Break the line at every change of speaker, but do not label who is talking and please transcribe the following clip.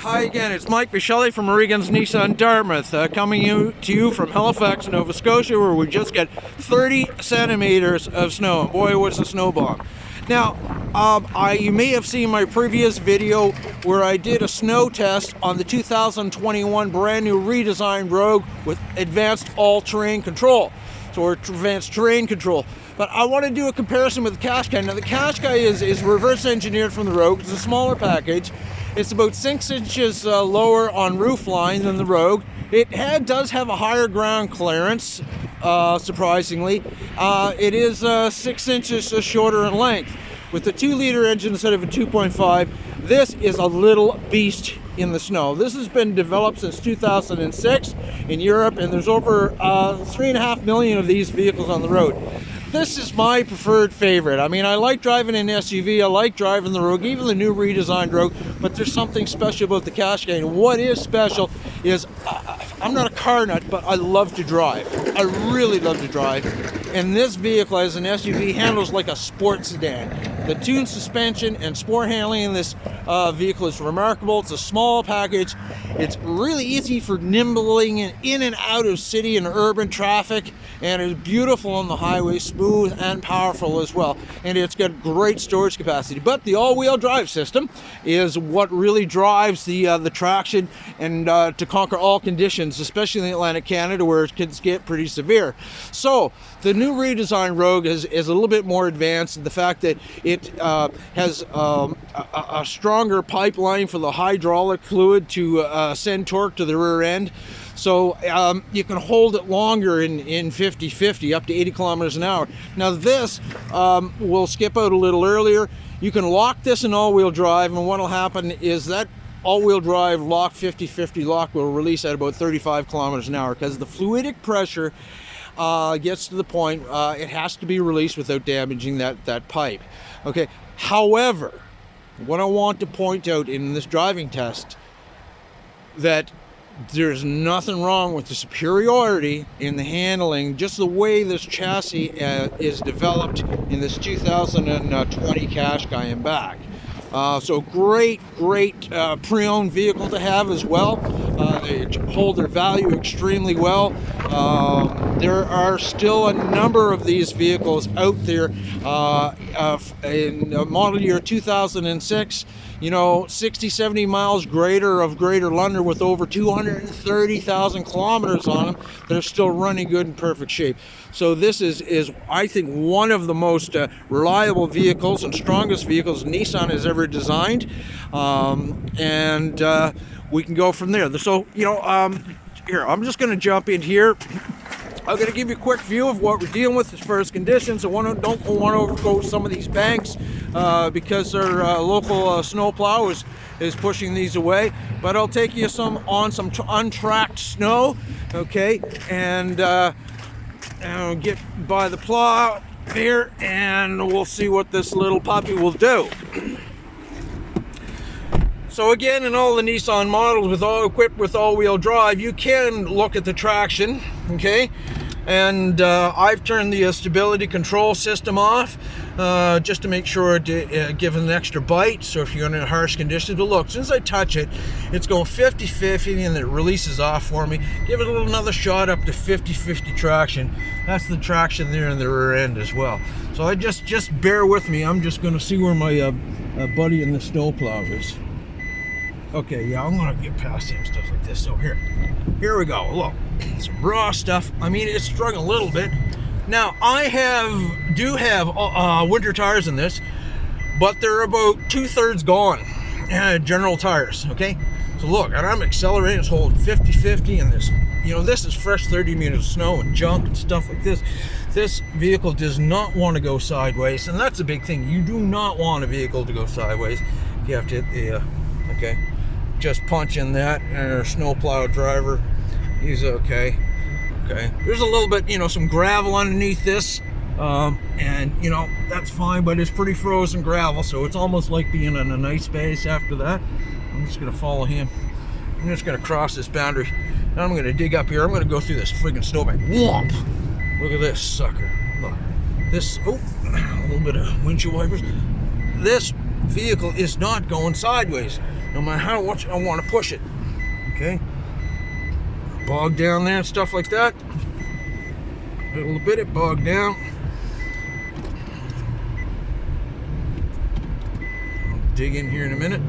Hi again, it's Mike Michelli from Regan's Nissan Dartmouth, coming to you from Halifax, Nova Scotia, where we just got 30 centimeters of snow. And boy, was a snow bomb. Now, you may have seen my previous video where I did a snow test on the 2021 brand new redesigned Rogue with advanced all-terrain control, or advanced terrain control. But I want to do a comparison with the Qashqai. Now, the Qashqai is reverse engineered from the Rogue. It's a smaller package. It's about 6 inches lower on roof line than the Rogue. It does have a higher ground clearance, surprisingly. It is 6 inches shorter in length. With the 2-liter engine instead of a 2.5, this is a little beast in the snow. This has been developed since 2006 in Europe, and there's over 3.5 million of these vehicles on the road. This is my preferred favorite. I mean, I like driving an SUV, I like driving the Rogue, even the new redesigned Rogue, but there's something special about the Qashqai. And what is special is, I'm not a car nut, but I love to drive. I really love to drive. And this vehicle as an SUV handles like a sports sedan. The tuned suspension and sport handling in this vehicle is remarkable. It's a small package. It's really easy for nimbling in and out of city and urban traffic, and it's beautiful on the highway, smooth and powerful as well. And it's got great storage capacity. But the all-wheel drive system is what really drives the traction and to conquer all conditions, especially in Atlantic Canada where it can get pretty severe. So the new redesigned Rogue is a little bit more advanced in the fact that it has a stronger pipeline for the hydraulic fluid to send torque to the rear end. So you can hold it longer in 50-50, up to 80 kilometers an hour. Now this will skip out a little earlier. You can lock this in all-wheel drive, and what will happen is that all-wheel drive lock, 50-50 lock, will release at about 35 kilometers an hour because the fluidic pressure gets to the point it has to be released without damaging that pipe. Okay. However, what I want to point out in this driving test, that there's nothing wrong with the superiority in the handling, just the way this chassis is developed in this 2020 Qashqai and back. So great pre-owned vehicle to have as well. They hold their value extremely well. There are still a number of these vehicles out there in model year 2006, you know, 60-70 miles greater London with over 230,000 kilometers on them that are still running good in perfect shape. So this is I think one of the most reliable vehicles and strongest vehicles Nissan has ever designed, and we can go from there. So, you know, here, I'm just going to jump in here. I'm going to give you a quick view of what we're dealing with as far as conditions. I don't want to overgo some of these banks because our local snow plow is pushing these away. But I'll take you on some untracked snow, okay? And I'll get by the plow here, and we'll see what this little puppy will do. So again, in all the Nissan models equipped with all-wheel drive, you can look at the traction, okay? And I've turned the stability control system off just to make sure to give it an extra bite. So if you're in harsh conditions, but look, as soon as I touch it, it's going 50-50 and it releases off for me. Give it another shot up to 50-50 traction. That's the traction there in the rear end as well. So I just bear with me. I'm just going to see where my buddy in the snowplow is. Okay, yeah, I'm gonna get past him, stuff like this. So here we go. Look, some raw stuff. I mean, it's struggling a little bit. Now, I do have winter tires in this, but they're about 2/3 gone. General tires, okay? So look, and I'm accelerating, it's holding 50-50, and this, you know, this is fresh 30 meters of snow and junk and stuff like this. This vehicle does not want to go sideways, and that's a big thing. You do not want a vehicle to go sideways. You have to hit the, okay? Just punch in that, and our snowplow driver, he's okay. Okay, there's a little bit, you know, some gravel underneath this, and you know, that's fine, but it's pretty frozen gravel, so it's almost like being in a nice base after that. I'm just gonna follow him. I'm just gonna cross this boundary. Now I'm gonna dig up here. I'm gonna go through this friggin' snowbank. Whomp! Look at this sucker. Look. This, oh, a little bit of windshield wipers. This vehicle is not going sideways, no matter how much I want to push it. Okay, bogged down there and stuff like that. A little bit it bogged down. I'll dig in here in a minute.